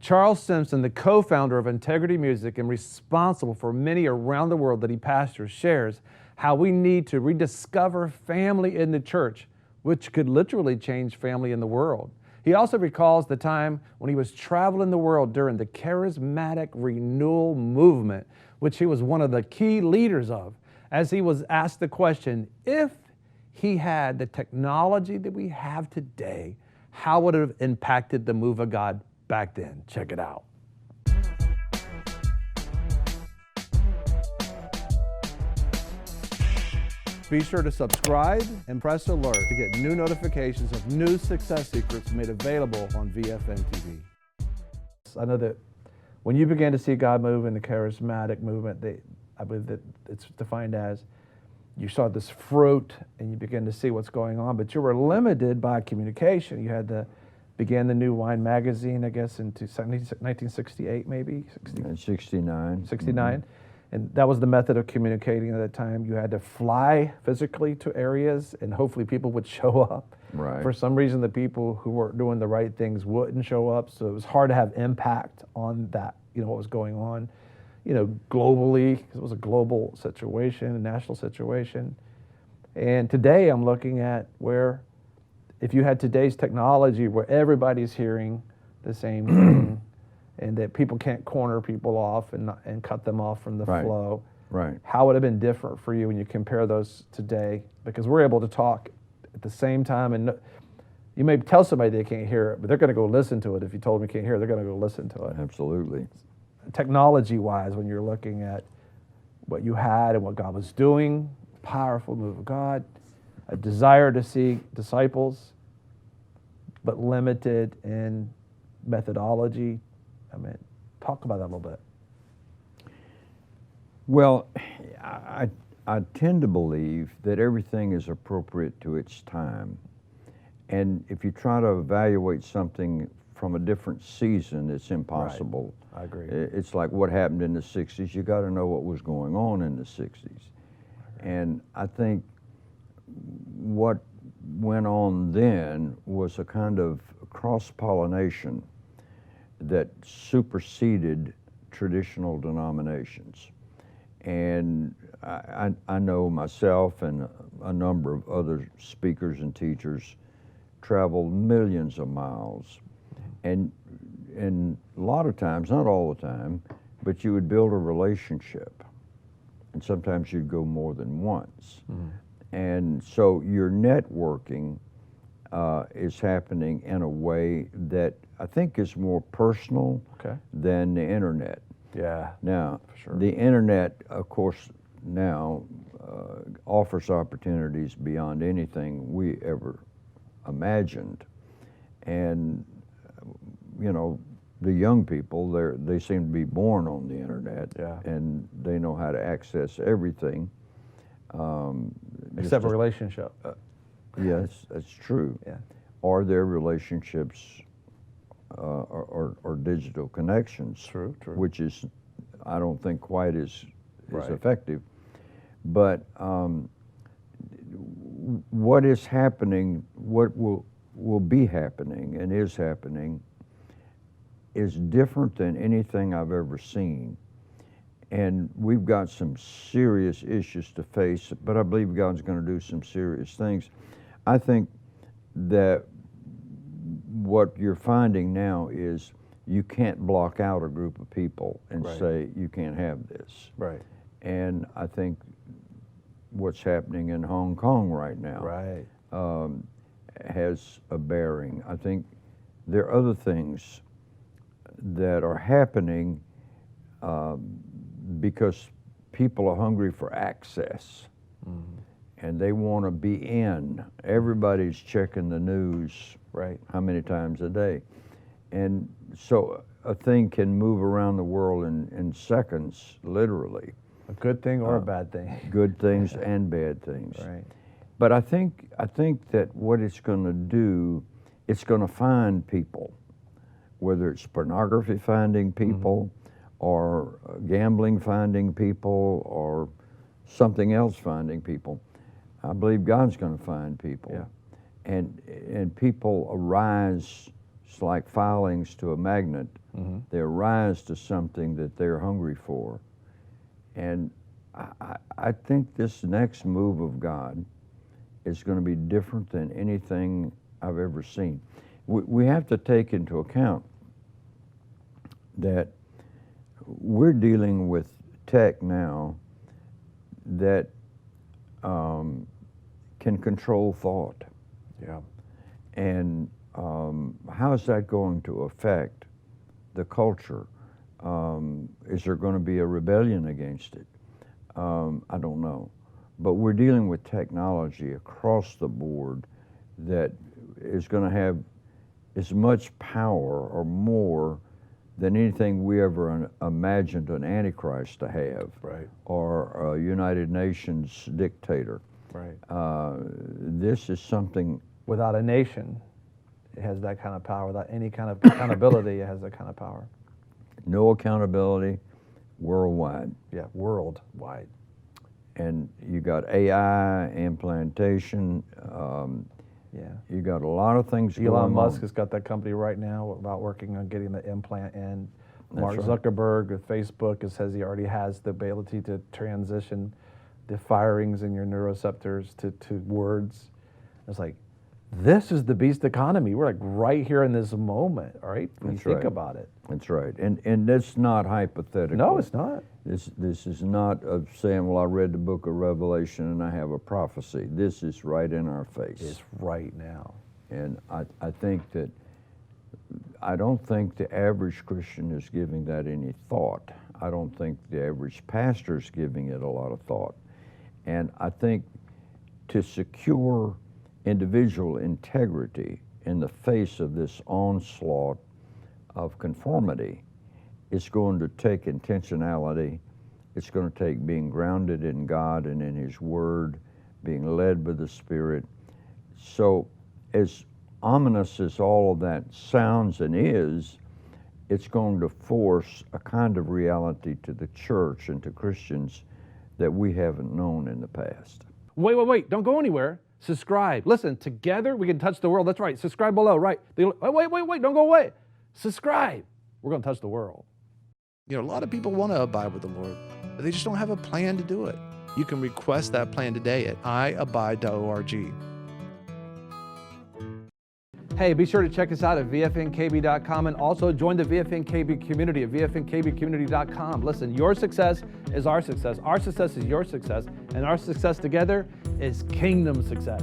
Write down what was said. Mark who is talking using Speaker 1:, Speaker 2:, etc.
Speaker 1: Charles Simpson, the co-founder of Integrity Music and responsible for many around the world that he pastors, shares how we need to rediscover family in the church, which could literally change family in the world. He also recalls the time when he was traveling the world during the Charismatic Renewal Movement, which he was one of the key leaders of, as he was asked the question, if he had the technology that we have today, how would it have impacted the move of God back then? Check it out. Be sure to subscribe and press alert to get new notifications of new success secrets made available on VFNtv. I know that when you began to see God move in the charismatic movement, I believe that it's defined as you saw this fruit and you began to see what's going on, but you were limited by communication. You had began the New Wine magazine, I guess, in 1968 maybe?
Speaker 2: 69.
Speaker 1: 69. Mm-hmm. And that was the method of communicating at that time. You had to fly physically to areas and hopefully people would show up.
Speaker 2: Right.
Speaker 1: For some reason, the people who weren't doing the right things wouldn't show up. So it was hard to have impact on that, what was going on, globally, because it was a global situation, a national situation. And today I'm looking at where if you had today's technology where everybody's hearing the same thing, and that people can't corner people off and cut them off from the flow.
Speaker 2: Right.
Speaker 1: How would it have been different for you when you compare those today? Because we're able to talk at the same time, and you may tell somebody they can't hear it, but they're going to go listen to it. If you told them you can't hear it, they're going to go listen to it.
Speaker 2: Absolutely.
Speaker 1: Technology-wise, when you're looking at what you had and what God was doing, powerful move of God, a desire to see disciples, but limited in methodology. I mean, talk about that a little bit.
Speaker 2: Well, I tend to believe that everything is appropriate to its time. And if you try to evaluate something from a different season, it's impossible.
Speaker 1: Right. I agree.
Speaker 2: It's like what happened in the 60s. You got to know what was going on in the 60s. And I think what went on then was a kind of cross-pollination that superseded traditional denominations. And I know myself and a number of other speakers and teachers traveled millions of miles. And a lot of times, not all the time, but you would build a relationship. And sometimes you'd go more than once. Mm-hmm. And so your networking is happening in a way that I think is more personal than the internet.
Speaker 1: Yeah.
Speaker 2: Now,
Speaker 1: for sure.
Speaker 2: The internet, of course, now offers opportunities beyond anything we ever imagined. And, the young people, they seem to be born on the internet, and they know how to access everything.
Speaker 1: Except a relationship.
Speaker 2: Yes, that's true.
Speaker 1: Yeah.
Speaker 2: Or their relationships or digital connections.
Speaker 1: True.
Speaker 2: Which is, I don't think, quite as effective. But what is happening, what will be happening and is happening is different than anything I've ever seen. And we've got some serious issues to face, but I believe God's going to do some serious things. I think that what you're finding now is you can't block out a group of people and say you can't have this.
Speaker 1: Right.
Speaker 2: And I think what's happening in Hong Kong right now has a bearing. I think there are other things that are happening because people are hungry for access. Mm-hmm. And they want to be in. Everybody's checking the news, how many times a day. And so a thing can move around the world in seconds, literally.
Speaker 1: A good thing or a bad thing.
Speaker 2: Good things and bad things.
Speaker 1: Right.
Speaker 2: But I think that what it's going to do, it's going to find people, whether it's pornography finding people, or gambling finding people, or something else finding people. I believe God's going to find people.
Speaker 1: Yeah.
Speaker 2: And people arise It's like filings to a magnet.
Speaker 1: Mm-hmm.
Speaker 2: They arise to something that they're hungry for. And I think this next move of God is going to be different than anything I've ever seen. We have to take into account that we're dealing with tech now that can control thought.
Speaker 1: Yeah.
Speaker 2: And how is that going to affect the culture? Is there going to be a rebellion against it? I don't know. But we're dealing with technology across the board that is going to have as much power or more than anything we ever imagined an Antichrist to have,
Speaker 1: Right.
Speaker 2: or a United Nations dictator.
Speaker 1: Right.
Speaker 2: This is something.
Speaker 1: Without a nation, it has that kind of power. Without any kind of accountability, it has that kind of power.
Speaker 2: No accountability, worldwide.
Speaker 1: Yeah, worldwide.
Speaker 2: And you got AI, implantation.
Speaker 1: Yeah.
Speaker 2: You got a lot of things going on.
Speaker 1: Elon Musk has got that company right now about working on getting the implant in. Mark
Speaker 2: right.
Speaker 1: Zuckerberg with Facebook says he already has the ability to transition the firings in your neuroreceptors to words. It's like, this is the beast economy. We're like right here in this moment, all right? When you think about it.
Speaker 2: That's right. And that's not hypothetical.
Speaker 1: No, it's not.
Speaker 2: This is not of saying, well, I read the book of Revelation and I have a prophecy. This is right in our face.
Speaker 1: It's right now.
Speaker 2: And I think that, I don't think the average Christian is giving that any thought. I don't think the average pastor is giving it a lot of thought. And I think to secure individual integrity in the face of this onslaught of conformity, it's going to take intentionality. It's going to take being grounded in God and in His Word, being led by the Spirit. So as ominous as all of that sounds and is, it's going to force a kind of reality to the church and to Christians that we haven't known in the past.
Speaker 1: Wait, don't go anywhere. Subscribe. Listen, together we can touch the world. That's right. Subscribe below, right? Wait, don't go away. Subscribe. We're going to touch the world.
Speaker 3: You know, a lot of people want to abide with the Lord, but they just don't have a plan to do it. You can request that plan today at iabide.org.
Speaker 1: Hey, be sure to check us out at VFNkb.com and also join the VFNkb community at VFNkbcommunity.com. Listen, your success is our success is your success, and our success together is kingdom success.